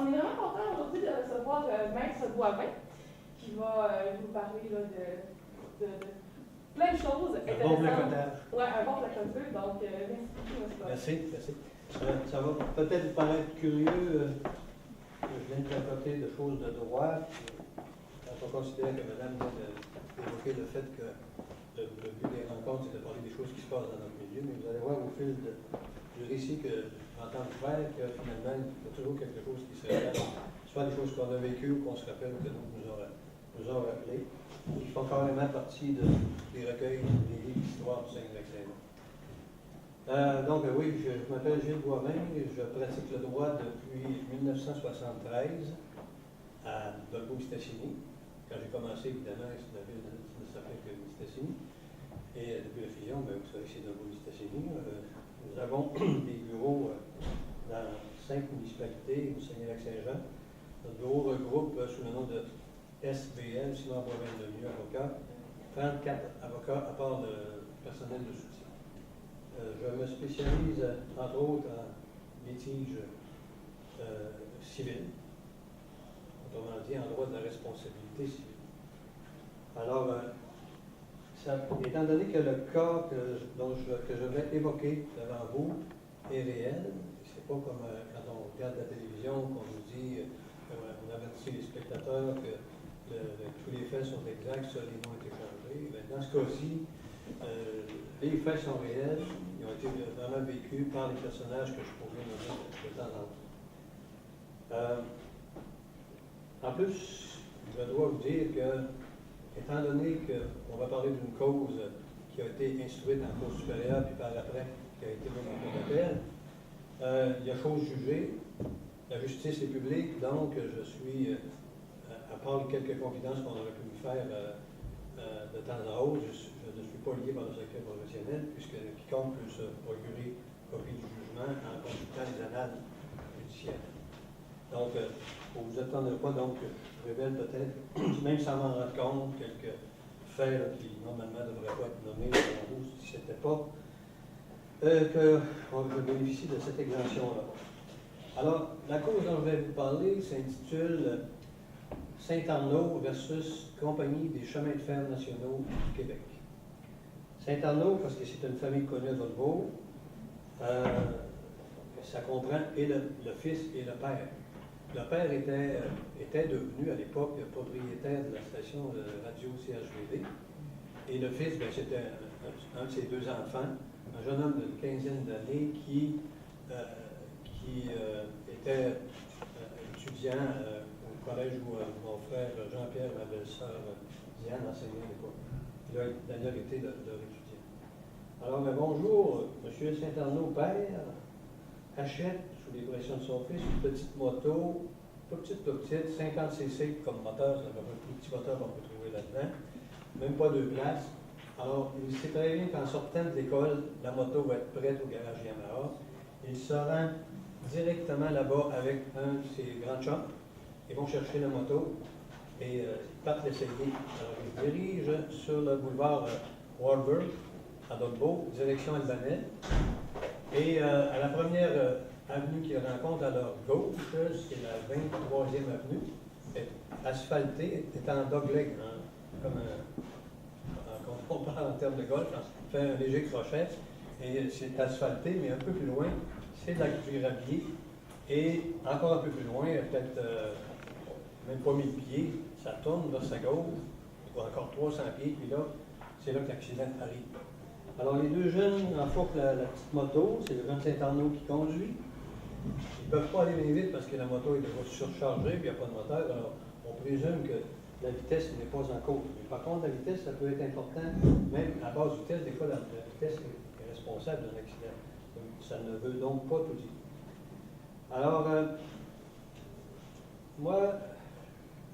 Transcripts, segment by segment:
on est vraiment content aujourd'hui de recevoir Maître Boivin, qui va nous parler là, de plein de choses intéressantes. Un bon placotage. Oui, un bon placoteur. Donc, merci beaucoup, M. Merci, merci. Ça va peut-être vous paraître curieux que je viens de placoter de choses de droit. Quand on considère que Madame vient d'évoquer le fait que le but des rencontres, c'est de parler des choses qui se passent dans notre milieu, mais vous allez voir au fil du récit que j'entends vous faire que finalement, il y a toujours quelque chose qui se répète, soit des choses qu'on a vécues ou qu'on se rappelle ou que d'autres nous ont rappelées, qui font carrément partie des recueils, des livres d'histoire du Saguenay-Lac-Saint-Jean. Donc oui, je m'appelle Gilles Boivin, je pratique le droit depuis 1973 à Dolbeau-Mistassini. Quand j'ai commencé, évidemment, la ville ne s'appelait que Mistassini. Et depuis la fusion, vous savez que c'est Dolbeau-Mistassini. Nous avons des bureaux dans 5 municipalités au Saguenay-Lac-Saint-Jean. Notre bureau regroupe sous le nom de SBL, Simon Boivin de Mieux Avocat, 34 avocats à part le personnel de soutien. Je me spécialise, entre autres, en litige civil, autrement dit, en droit de la responsabilité civile. Alors, étant donné que le cas que je vais évoquer devant vous est réel, c'est pas comme quand on regarde la télévision, qu'on nous dit, on avertit les spectateurs que tous les faits sont exacts, seuls les noms ont été changés. Mais dans ce cas-ci, les faits sont réels, ils ont été vraiment vécus par les personnages que je pourrais nommer de temps en temps. En plus, je dois vous dire que, étant donné qu'on va parler d'une cause qui a été instruite en cour supérieure, puis par après, qui a été mise en cour d'appel, il y a chose jugée, la justice est publique, donc je suis, à part quelques confidences qu'on aurait pu me faire de temps en autre, je ne suis pas lié par le secret professionnel, puisque quiconque peut se procurer copie du jugement en consultant les annales judiciaires. Donc, vous ne vous attendrez pas, donc, je révèle peut-être, même sans m'en rendre compte, quelques faits là, qui normalement ne devraient pas être nommés selon vous, si ce n'était pas que je bénéficie de cette exemption-là. Alors, la cause dont je vais vous parler s'intitule Saint-Arnaud versus Compagnie des chemins de fer nationaux du Québec. Saint-Arnaud, parce que c'est une famille connue à Dolbeau, ça comprend et le fils et le père. Le père était devenu à l'époque propriétaire de la station de radio CHVD. Et le fils, c'était un de ses 2 enfants, un jeune homme d'une quinzaine d'années qui était étudiant au collège où mon frère Jean-Pierre, ma belle-sœur Diane enseignait à l'époque. Il a d'ailleurs été leur étudiant. Alors, bonjour, M. Saint-Arnaud, père, achète, sous les pressions de son fils, une petite moto, pas petite, 50 cc comme moteur, c'est un plus petit moteur qu'on peut trouver là-dedans, même pas 2 places. Alors, il sait très bien qu'en sortant de l'école, la moto va être prête au garage Yamaha. Il se rend directement là-bas avec un de ses grands chums. Ils vont chercher la moto et ils partent l'essayer. Alors, ils se dirigent sur le boulevard Warburg, à Dolbeau, direction Albanais. Et à la première avenue qu'ils rencontrent à leur gauche, c'est la 23e avenue, est asphaltée, est en dogleg, comme quand on parle en termes de golf, on fait un léger crochet, et c'est asphalté, mais un peu plus loin, c'est de la gravier, et encore un peu plus loin, peut-être même pas 1000 pieds, ça tourne vers sa gauche, ou encore 300 pieds, puis là, c'est là que l'accident arrive. Alors, les 2 jeunes enfourent la petite moto, c'est le jeune Saint-Arnaud qui conduit. Ils ne peuvent pas aller bien vite parce que la moto est déjà surchargée, puis il n'y a pas de moteur. Alors, on présume que la vitesse n'est pas en cause. Mais par contre, la vitesse, ça peut être important, même à basse vitesse, des fois, la vitesse est responsable d'un accident. Donc, ça ne veut donc pas tout dire. Alors, moi,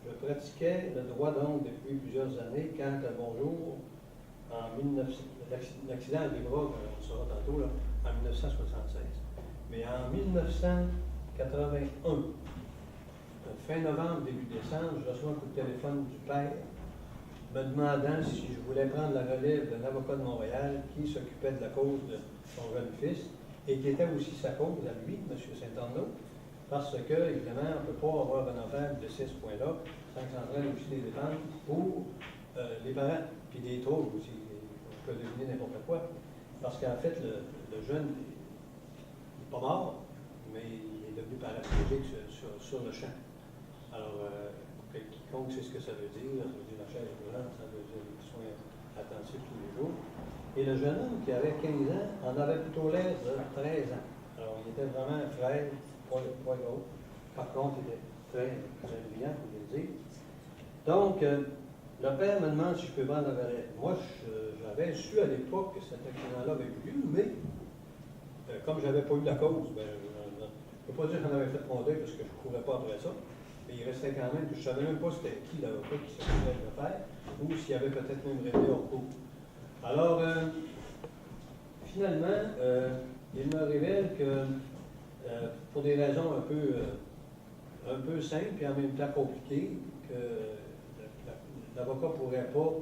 je pratiquais le droit donc depuis plusieurs années quand, bonjour, l'accident arrivera, on le saura tantôt, là, en 1976. Mais en 1981, fin novembre, début décembre, je reçois un coup de téléphone du père me demandant si je voulais prendre la relève d'un avocat de Montréal qui s'occupait de la cause de son jeune fils et qui était aussi sa cause à lui, M. Saint-Arnaud. parce que, évidemment, on ne peut pas avoir un enfant de ce point-là sans que ça entraîne aussi des dépenses pour les parents, puis des troubles aussi. On peut deviner n'importe quoi. Parce qu'en fait, le jeune n'est pas mort, mais il est devenu paraplégique sur le champ. Alors, quiconque sait ce que ça veut dire la chaise roulante, ça veut dire des soins intensifs tous les jours. Et le jeune homme qui avait 15 ans en avait plutôt l'air de 13 ans. Alors, il était vraiment frêle, pas gros. Par contre, il était très brillant, pour le dire. Donc, le père me demande si je peux vendre la varette. Moi, j'avais su à l'époque que cet accident-là avait eu lieu, mais comme je n'avais pas eu la cause, je ne peux pas dire qu'on avait fait mon deuil parce que je ne courais pas après ça. Mais il restait quand même, je ne savais même pas c'était qui l'avocat qui s'occupait de le faire, ou s'il avait peut-être même révélé hors cours. Alors, finalement, il me révèle que, pour des raisons un peu simples et en même temps compliquées, que l'avocat ne pourrait pas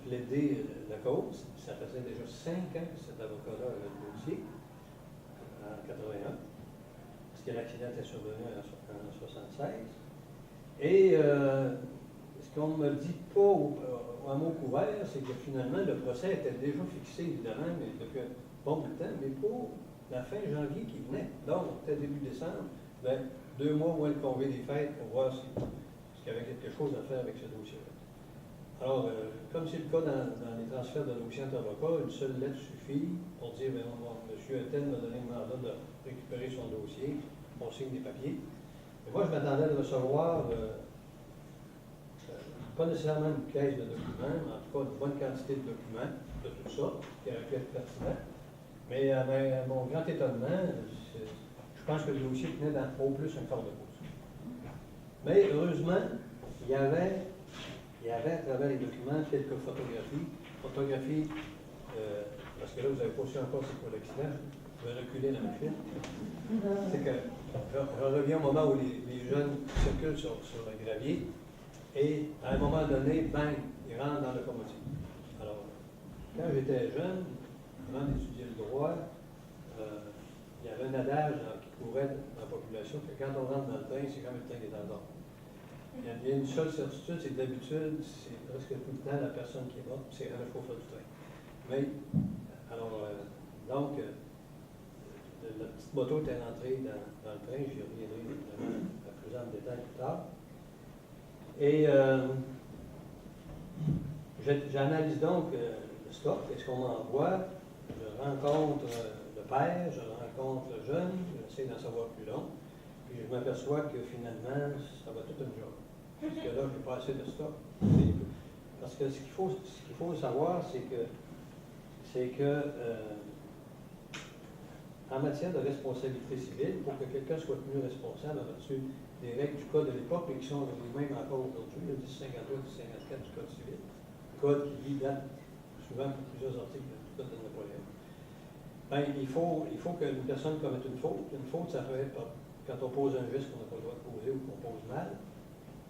plaider la cause. Ça faisait déjà 5 ans que cet avocat-là avait le dossier, en 81, parce que l'accident était survenu en 76. Et ce qu'on ne me dit pas à mot couvert, c'est que finalement, le procès était déjà fixé, évidemment, mais depuis un bon bout de temps, mais pour la fin janvier qui venait. Donc, c'était début décembre, 2 mois moins de congé des fêtes pour voir s'il y avait quelque chose à faire avec ce dossier-là. Alors, comme c'est le cas dans les transferts de dossiers entre avocats, une seule lettre suffit pour dire, monsieur Etienne m'a donné le mandat de récupérer son dossier, on signe des papiers. Et moi, je m'attendais à recevoir, pas nécessairement une caisse de documents, mais en tout cas une bonne quantité de documents, de tout ça, qui aurait pu être pertinent. Mais à mon grand étonnement, je pense que le dossier tenait au plus un quart de pouce. Mais heureusement, il y avait à travers les documents quelques photographies, parce que là, vous n'avez pas su encore c'est quoi l'accident, je vais reculer la machine. C'est que je reviens au moment où les jeunes circulent sur le gravier, et à un moment donné, bang, ils rentrent dans le locomotive. Alors, quand j'étais jeune, avant d'étudier le droit, il y avait un adage qui courait dans la population que quand on rentre dans le train, c'est comme le train qui est en dehors. Il y a une seule certitude, c'est que d'habitude, c'est presque tout le temps la personne qui est morte, c'est le chauffeur du train. Mais, alors, donc, la petite moto était rentrée dans le train, j'y reviendrai évidemment à plus en détail plus tard. Et j'analyse donc le stock, qu'est-ce qu'on m'envoie, je rencontre le père, je rencontre le jeune, j'essaie d'en savoir plus long, puis je m'aperçois que finalement, ça va tout un job. Parce que là, je n'ai pas assez de stock. Parce que ce qu'il faut savoir, c'est que en matière de responsabilité civile, pour que quelqu'un soit tenu responsable, on a reçu des règles du Code de l'époque, mais qui sont les mêmes encore aujourd'hui, le 1053, 1054 du Code civil. Le Code qui date souvent pour plusieurs articles du Code de Napoléon. Ben, il faut qu'une personne commette une faute. Une faute, ça peut être quand on pose un geste qu'on n'a pas le droit de poser ou qu'on pose mal.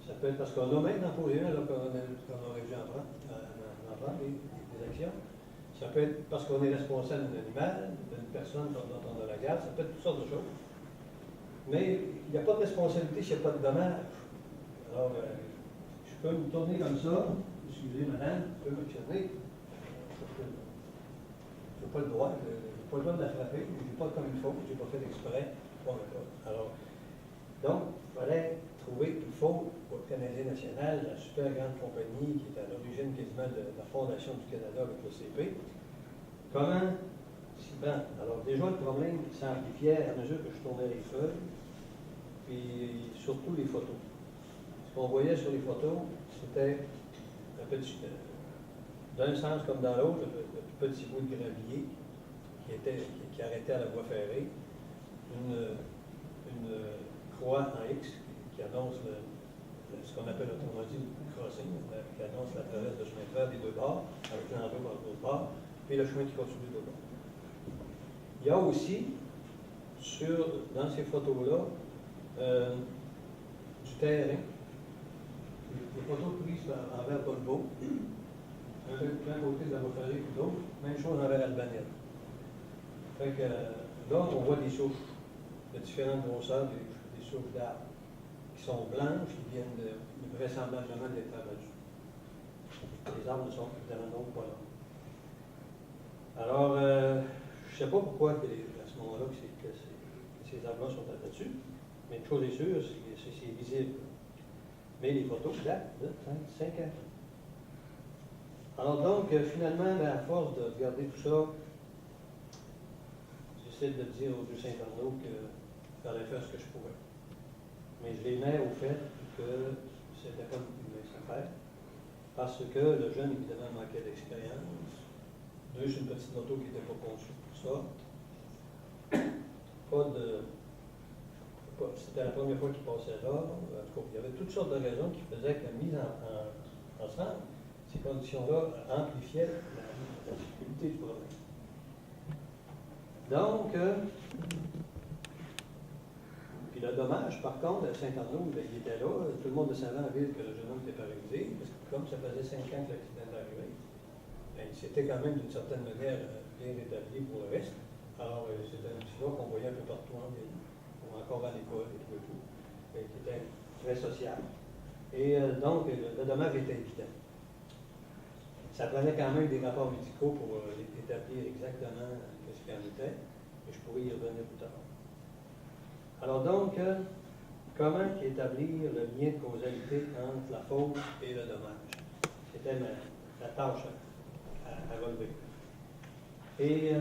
Ça peut être parce qu'on a même d'en poser un alors qu'on aurait dû en prendre des actions. Ça peut être parce qu'on est responsable d'un animal, d'une personne dont on a la garde, ça peut être toutes sortes de choses. Mais il n'y a pas de responsabilité s'il n'y a pas de dommage. Alors, je peux me tourner comme ça, excusez madame, je peux m'actionner. Je n'ai pas le droit, de la frapper, je n'ai pas comme il faut, je n'ai pas fait exprès. Alors, donc, il fallait trouver une faute pour le Canadien national, la super grande compagnie qui est à l'origine quasiment de la fondation du Canada avec le CP. Comment s'y prendre? Alors, déjà, le problème s'amplifiait à mesure que je tournais les feuilles, puis surtout les photos. Ce qu'on voyait sur les photos, c'était un petit, d'un sens comme dans l'autre, le petit bout de gravier qui arrêtait à la voie ferrée, une croix en X qui annonce ce qu'on appelle autrement dit le crossing, qui annonce la traverse de chemin de fer des deux bords, avec l'enjeu par l'autre bord, puis le chemin qui continue de l'autre bord. Il y a aussi, dans ces photos-là, du terrain, des photos prises envers Bolbo, d'un côté de la voie ferrée puis l'autre, même chose envers Albanel. Fait que là, on voit des souches de différentes grosseurs, des souches d'arbres qui sont blanches, qui viennent vraisemblablement d'être abattues. Les arbres ne sont évidemment donc pas là. Alors, je ne sais pas pourquoi à ce moment-là que ces arbres-là sont abattus, mais une chose est sûre, c'est visible. Mais les photos datent de 5 ans. Alors donc, finalement, à force de regarder tout ça, j'essaie de dire au Dieu Saint-Arnaud qu'il fallait faire ce que je pouvais. Mais je les mets au fait que c'était pas une mince affaire, parce que le jeune, évidemment, manquait d'expérience. Deux, c'est une petite moto qui n'était pas conçue pour ça. C'était la première fois qu'il passait là. En tout cas, il y avait toutes sortes de raisons qui faisaient que la mise ensemble, ces conditions-là amplifiaient la difficulté du problème. Donc, puis le dommage, par contre, à Saint-Arnaud, il était là, tout le monde savait en ville que le jeune homme était paralysé, parce que comme ça faisait 5 ans que l'accident est arrivé, ben, il s'était quand même d'une certaine manière bien rétabli pour le reste. Alors, c'était un petit gars qu'on voyait un peu partout en ville, ou encore à l'école et tout, et qui était très sociable. Et donc, le dommage était évident. Ça prenait quand même des rapports médicaux pour établir exactement ce qu'il en était, et je pourrais y revenir plus tard. Alors donc, comment établir le lien de causalité entre la faute et le dommage? C'était la tâche à relever. Et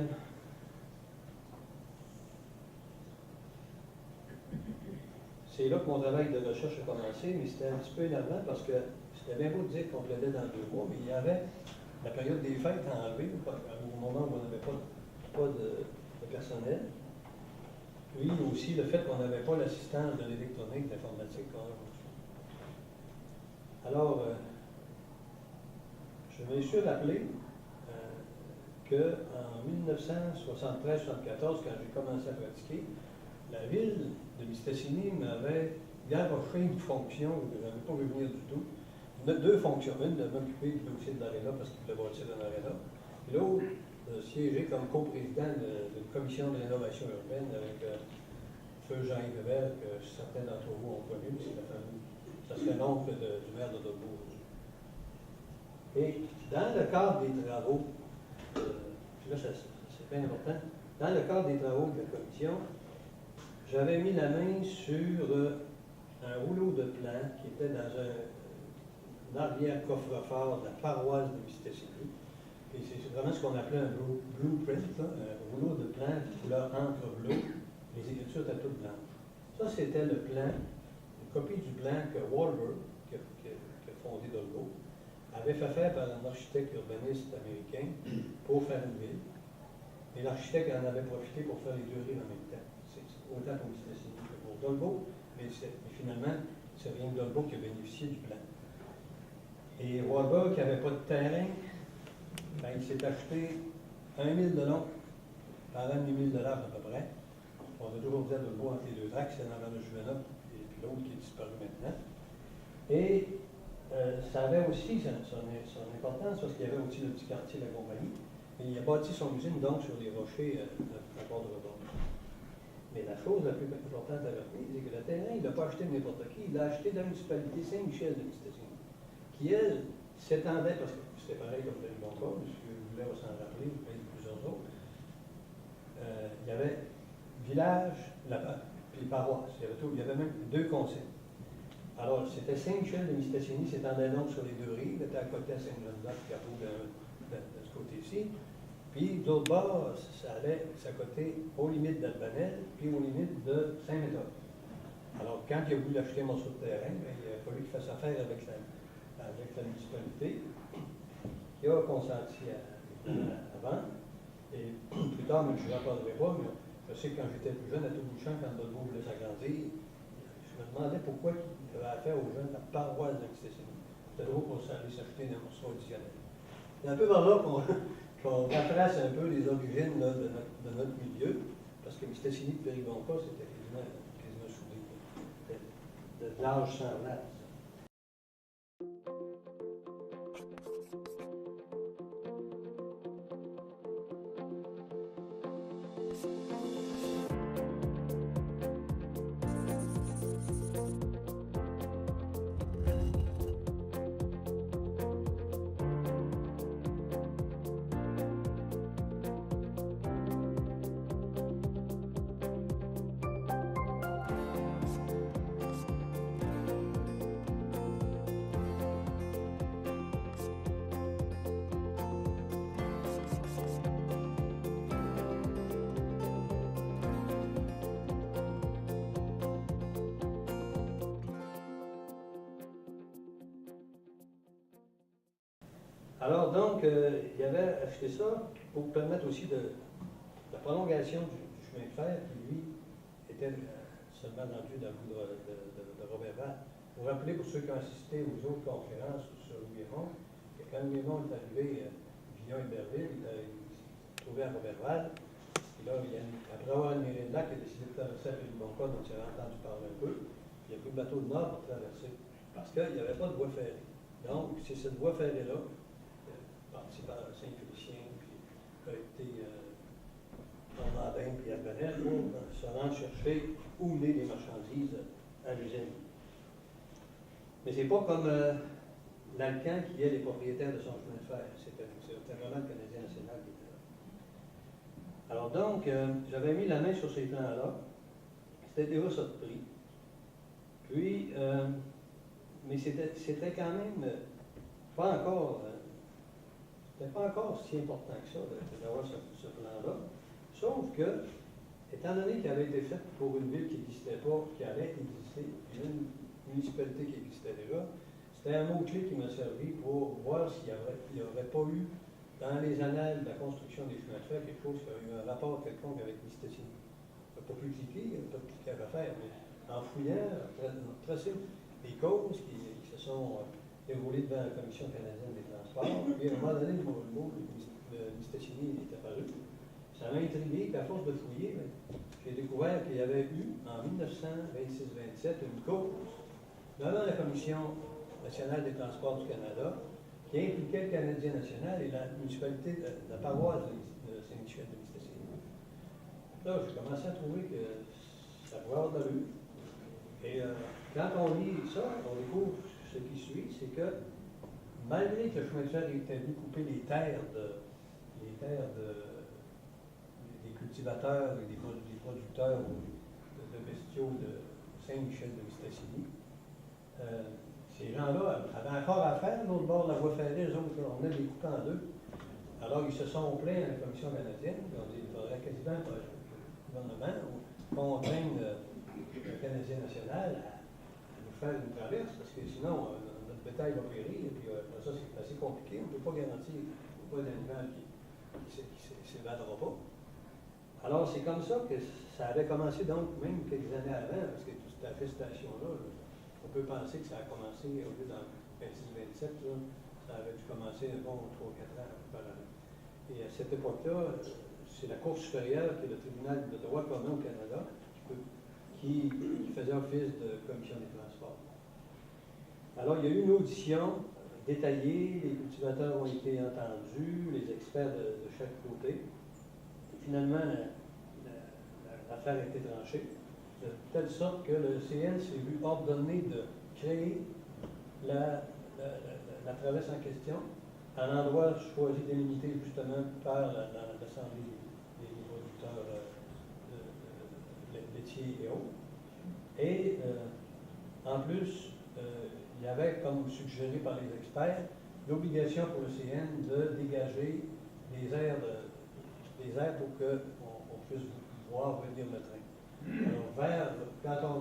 c'est là que mon travail de recherche a commencé, mais c'était un petit peu énervant parce que c'était bien beau de dire qu'on plaidait dans 2 mois, mais il y avait la période des fêtes à enlever, au moment où on n'avait pas de personnel. Puis aussi le fait qu'on n'avait pas l'assistance de l'électronique, de l'informatique qu'on a aujourd'hui. Alors, je me suis rappelé qu'en 1973-74, quand j'ai commencé à pratiquer, la ville de Mistassini m'avait garoché une fonction que je n'avais pas vu venir du tout. 2 fonctions. Une de m'occuper du dossier de l'aréna parce qu'il voulait bâtir un aréna. Et l'autre, de siéger comme coprésident d'une commission de rénovation urbaine avec feu Jean-Yves Weber, que certains d'entre vous ont connu, c'est la famille. Ça serait l'oncle du maire de Dolbeau. Et dans le cadre des travaux, là c'est bien important, dans le cadre des travaux de la commission, j'avais mis la main sur un rouleau de plan qui était dans un arrière-coffre-fort de la paroisse de Mistassini. Et c'est vraiment ce qu'on appelait un blueprint, un rouleau de plan de couleur encre bleue. Les écritures étaient toutes blanches. Ça, c'était le plan, une copie du plan que Wahlberg, qui a fondé Dolbeau, avait fait faire par un architecte urbaniste américain pour faire une ville. Et l'architecte en avait profité pour faire les 2 villes en même temps. C'est autant pour Mistassini que pour Dolbeau, mais finalement, c'est rien que Dolbeau qui a bénéficié du plan. Et Wahlberg, qui n'avait pas de terrain, ben, il s'est acheté 1 000 de long par an, 8 000 à peu près. On a toujours dit à Dolbeau entre les 2 tracts, c'est dans la Juvenop et puis l'autre qui est disparu maintenant. Et ça avait aussi son importance parce qu'il y avait aussi le petit quartier de la compagnie. Et il a bâti son usine donc sur les rochers à bord de rebord. Mais la chose la plus importante à retenir, c'est que le terrain, il ne l'a pas acheté de n'importe qui, il l'a acheté de la municipalité Saint-Michel de Mistassini, qui, elle, s'étendait, parce que c'était pareil comme le Bon-Corps, M. Boulet va s'en rappeler, mais plusieurs autres. Il y avait village, puis paroisse, il y avait même 2 conseils. Alors, c'était Saint-Michel de Mistassini, s'étendait donc sur les 2 rives, était à côté à Saint-Jean-de-Lac, de ce côté-ci. Puis, d'autre part, ça allait s'accoter aux limites d'Albanel, puis aux limites de Saint-Méthode. Alors, quand il a voulu acheter un morceau de terrain, bien, il a fallu qu'il fasse affaire avec la municipalité. Il a consenti à vendre. Et plus tard, même, je n'en parlerai pas, mais je sais que quand j'étais plus jeune, à tout bout de champ, quand Dolbeau voulait s'agrandir, je me demandais pourquoi il avait affaire aux jeunes de la paroisse de Mistassini. C'était drôle pour aller s'acheter des morceaux additionnels. C'est un peu par là qu'on retrace un peu les origines là, de notre milieu, parce que Mistassini de Péribonca, c'était quasiment soudé. C'était de l'âge semblable. Alors donc, il avait acheté ça pour permettre aussi la prolongation du chemin de fer qui, lui, était seulement rendu dans le bout de Robert Val. Vous vous rappelez, pour ceux qui ont assisté aux autres conférences sur Louis Raymond, que quand Louis Raymond est arrivé Villon-Iberville, il s'est trouvé à Robert Val. Et là, après avoir admiré le lac, il a décidé de traverser à Péribonca, dont il avait entendu parler un peu. Puis il a pris le bateau de nord pour traverser, parce qu'il n'y avait pas de voie ferrée. Donc, c'est cette voie ferrée-là, partie par Saint-Félicien, puis qui a été Normandin, puis Albanel, pour se rendre chercher où venaient les marchandises à l'usine. Mais c'est pas comme l'Alcan qui est les propriétaires de son chemin de fer. C'était vraiment le Canadien national qui était là. Alors donc, j'avais mis la main sur ces plans-là. C'était déjà ça de prix. Puis, mais c'était quand même pas encore, c'était pas encore si important que ça d'avoir ce plan-là. Sauf que, étant donné qu'il avait été fait pour une ville qui n'existait pas, qui allait exister, une municipalité qui existait déjà, c'était un mot-clé qui m'a servi pour voir s'il n'y aurait pas eu, dans les annales de la construction des chemins de fer, quelque chose qui a eu un rapport quelconque avec Mistassini. On n'a pas pu cliquer, il n'y a pas de cliquer à faire, mais en fouillant, tracer les causes qui se sont déroulées devant la Commission canadienne des transports, puis à un moment donné, le mot de Mistassini est apparu. Ça m'a intrigué, puis à force de fouiller, j'ai découvert qu'il y avait eu, en 1926-27, une cause devant la Commission nationale des transports du Canada qui impliquait le Canadien national et la municipalité de la paroisse de Saint-Michel de Mistassini. Là, j'ai commencé à trouver que ça pouvait avoir de l'allure. Et quand on lit ça, on découvre ce qui suit, c'est que malgré que le chemin de fer était venu couper les terres des cultivateurs et des producteurs de bestiaux de Saint-Michel de Mistassini, ces gens-là avaient encore à faire, l'autre bord de la voie ferrée, eux autres, on venait de les couper en deux. Alors, ils se sont plaints à la Commission canadienne, ils ont dit qu'il faudrait quasiment que le gouvernement contraigne le Canadien national à nous faire une traverse, parce que sinon, notre bétail va périr, et puis ça, c'est assez compliqué, on ne peut pas garantir pas d'animal qui ne s'évadera pas. Alors, c'est comme ça que ça avait commencé, donc, même quelques années avant, parce que toute cette infestation-là, on peut penser que ça a commencé, au lieu dans 26-27, ça avait dû commencer un bon 3-4 ans auparavant. Et à cette époque-là, c'est la Cour supérieure, qui est le tribunal de droit commun au Canada, qui faisait office de commission des transports. Alors, il y a eu une audition détaillée, les cultivateurs ont été entendus, les experts de chaque côté. Et finalement, l'affaire a été tranchée, de telle sorte que le CN s'est vu ordonner de créer la traverse en question à l'endroit choisi délimité justement par l'Assemblée des producteurs laitiers et autres. Et en plus, il y avait, comme suggéré par les experts, l'obligation pour le CN de dégager des aires pour qu'on puisse voir venir le train. Alors, quand on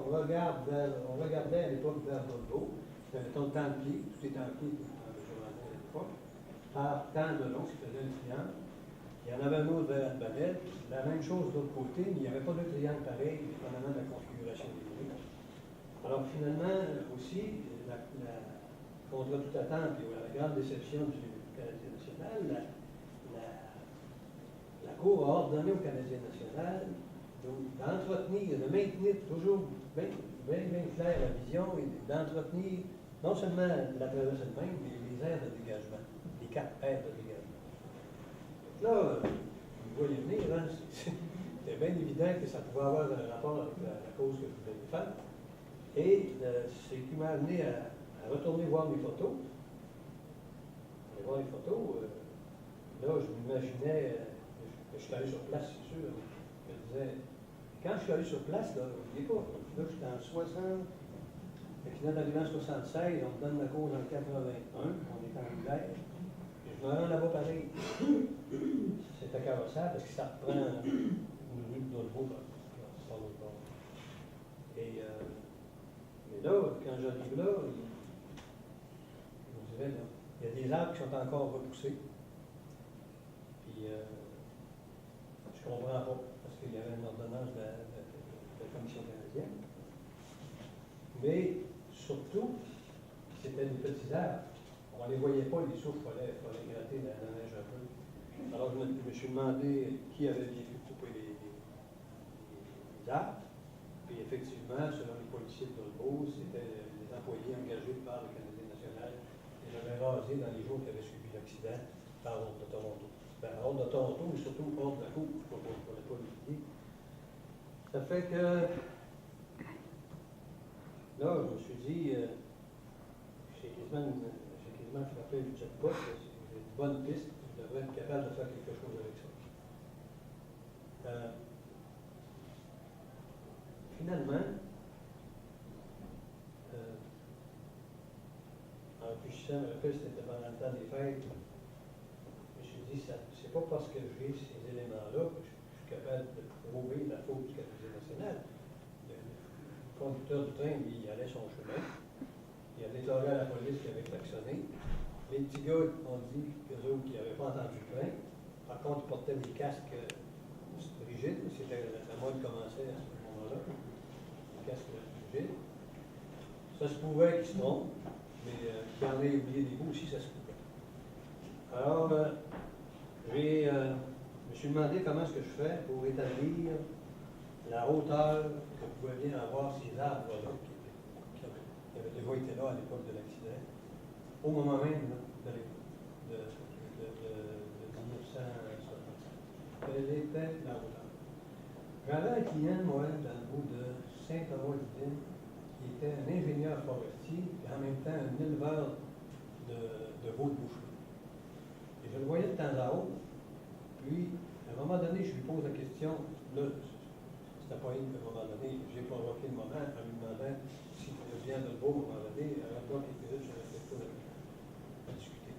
regardait à l'époque vers Bordeaux, c'était le temps de pied, tout était en pied, à l'époque, par temps de long, ce qui faisait un triangle. Il y en avait un autre vers Albanel, la même chose de l'autre côté, mais il n'y avait pas de triangle pareil, dépendamment de la configuration des lignes. Alors finalement, aussi, contre toute attente et à la grande déception du Canadien national, la Cour a ordonné au Canadien national d'entretenir, de maintenir toujours bien clair la vision et d'entretenir non seulement la traversée elle-même, mais les aires de dégagement, les 4 aires de dégagement. Là, vous voyez venir, hein, c'était bien évident que ça pouvait avoir un rapport avec la cause que je voulais faire. Et c'est ce qui m'a amené à retourner voir mes photos. Aller voir les photos, là, je m'imaginais, je suis allé sur place, c'est sûr, je me disais, quand je suis allé sur place, là, n'oubliez pas, là, j'étais en 60, et puis là, d'arriver en 76, on me donne la cause en 81, on est en hiver, et je me rends là-bas pareil. C'était carrossable parce que ça reprend une rue d'Olvo par l'autre bord. Et mais là, quand j'arrive là, il y a des arbres qui sont encore repoussés. Puis, je ne comprends pas, parce qu'il y avait une ordonnance de la Commission canadienne. Mais surtout, c'était des petits arbres. On ne les voyait pas, les souffles, il fallait gratter la neige un peu. Alors, je me suis demandé qui avait bien pu couper les arbres. Puis, effectivement, selon les policiers de Dolbeau, c'était des employés engagés par le Canadien national. Ils avaient rasé dans les jours qui avaient suivi l'accident par l'ordre de Toronto. Ben, l'ordre de Toronto, mais surtout l'ordre de la Cour, pour ne pas l'oublier. Ça fait que, là, je me suis dit, j'ai quasiment frappé le jackpot, c'est une bonne piste, je devrais être capable de faire quelque chose avec ça. Finalement, en réfléchissant, je me rappelle, c'était pendant le temps des fêtes, je me suis dit, c'est pas parce que j'ai ces éléments-là que je suis capable de prouver la faute du Canadien national. Le conducteur du train, lui, il allait son chemin, il a déclaré à la police qu'il avait klaxonné. Les petits gars ont dit qu'eux autres, qu'ils n'avaient pas entendu le train. Par contre, ils portaient des casques rigides, c'était la mode commençait à ce moment-là. Casque rigide. Ça se pouvait qu'ils se trompent, mais qu'il en ait oublié des bouts aussi, ça se pouvait. Alors, je me suis demandé comment est-ce que je fais pour établir la hauteur que pouvaient bien avoir ces arbres-là qui avaient déjà été là à l'époque de l'accident, au moment même là, de 1960. Quelle était la hauteur? J'avais un client, moi, dans le bout de Saint-Thomas-d'Udine, qui était un ingénieur forestier et en même temps un éleveur de veaux de boucherie. Et je le voyais de temps à autre. Puis, à un moment donné, je lui pose la question, là, c'était pas une, à un moment donné, j'ai provoqué le moment en lui demandant si tu viens de beau, à un moment donné, arrête-toi quelques minutes, je ne pas à discuter.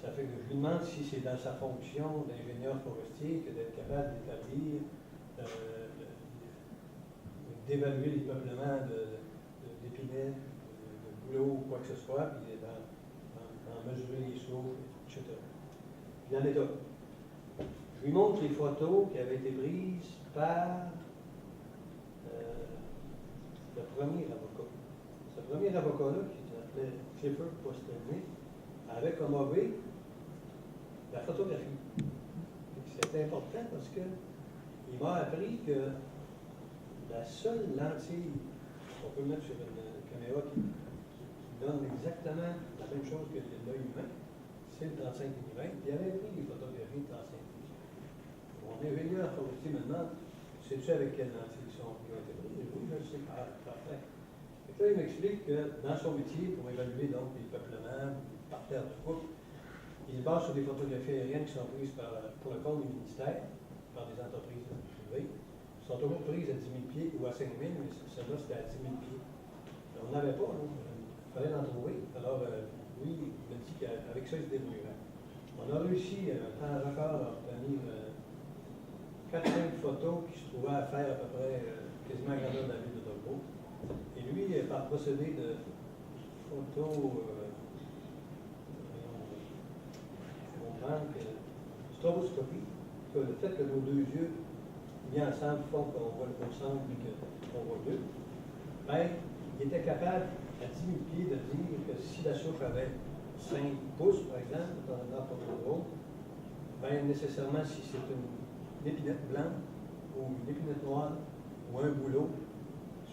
Ça fait que je lui demande si c'est dans sa fonction d'ingénieur forestier que d'être capable d'établir d'évaluer les peuplements d'épinets, de bouleaux ou quoi que ce soit, puis d'en mesurer les souffles, etc. Il en est là. Je lui montre les photos qui avaient été prises par le premier avocat. Ce premier avocat-là, qui s'appelait Clifford Postelny, avait comme hobby la photographie. C'était important parce que il m'a appris que la seule lentille qu'on peut mettre sur une caméra qui donne exactement la même chose que l'œil humain, c'est le 35 mm. Il avait pris des photographies de 35 mm. Mon ingénieur forestier me demande, sais-tu avec quelle lentille ils ont été pris? Oui, je le sais. Ah, parfait. Et là, il m'explique que dans son métier, pour évaluer donc les peuplements, les parterres de couple, il se base sur des photographies aériennes qui sont prises pour le compte du ministère, par des entreprises privées. Ils sont toujours prises à 10 000 pieds ou à 5 000, mais celle-là, c'était à 10 000 pieds. On n'avait pas, il fallait en trouver. Alors, lui, il m'a dit qu'avec ça, il se débrouillerait. On a réussi, un temps record, à obtenir 4-5 photos qui se trouvaient à faire à peu près quasiment à la grandeur de la ville de Dolbeau. Et lui, par procédé de stroboscopie, que le fait que nos deux yeux mis ensemble font qu'on voit le ensemble et qu'on voit deux, ben, il était capable, à 10 000 pieds, de dire que si la souche avait 5 pouces, par exemple, dans un arbre pas trop gros, ben, nécessairement, si c'est une épinette blanche ou une épinette noire ou un bouleau,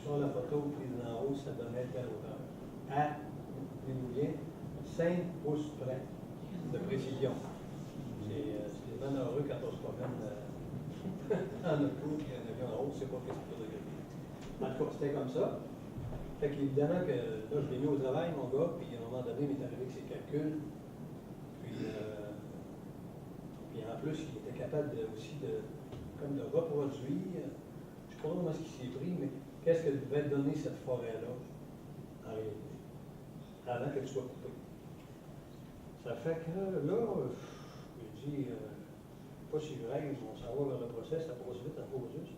sur la photo prise en haut, ça donnait telle hauteur. À, bien, 5 pouces près de précision. C'est malheureux quand on se promène dans notre cours et un avion en haut, c'est pas qu'est-ce qu'il faudrait gagner. En tout cas, c'était comme ça. Fait qu'évidemment que là, je l'ai mis au travail, mon gars, puis à un moment donné, il m'est arrivé avec ses calculs. Puis en plus, il était capable aussi de reproduire, je ne sais pas vraiment ce qui s'est pris, mais qu'est-ce que devait donner cette forêt-là, en réalité, avant qu'elle soit coupée. Ça fait que là, j'ai dit, pas si je règle, on s'en va vers le procès, ça passe vite à cause juste.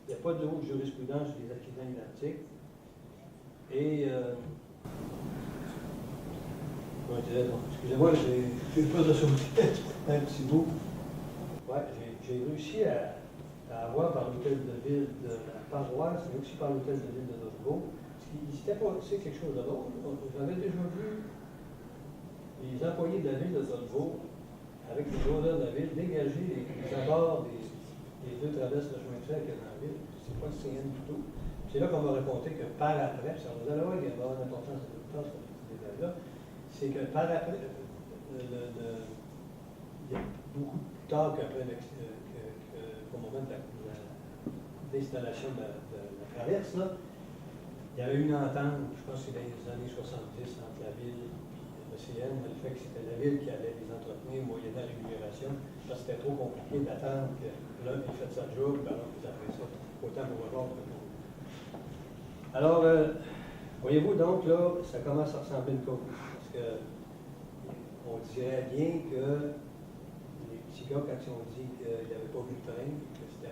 Il n'y a pas de haute jurisprudence sur les accidents identiques. Et je Bon, excusez-moi, j'ai le de sauter un petit bout. Ouais, j'ai réussi à avoir par l'hôtel de ville de la paroisse, mais aussi par l'hôtel de ville de Norgo. C'était passé quelque chose de drôle. J'avais déjà vu les employés de la ville de Norgo, avec les odeurs de la ville, dégager les abords des deux traverses de chemin de fer qu'il y a dans la ville. C'est pas le CN du tout. C'est là qu'on m'a raconté que par après, ça vous allez voir qu'il y a une bonne importance de l'importance de ce détail-là, c'est que par après, il y a beaucoup plus tard qu'après qu'au moment de l'installation de la traverse, là, il y avait une entente, je pense que c'est dans les années 70, entre la ville et le CN, le fait que c'était la ville qui allait les entretenir moyennant rémunération, parce que c'était trop compliqué d'attendre que l'un ait fait sa job, alors qu'ils après ça, autant pour avoir que pour. Alors, voyez-vous, donc là, ça commence à ressembler à une cause, parce que on dirait bien que les petits gars, quand ils ont dit qu'il n'y avait pas vu le train, que c'était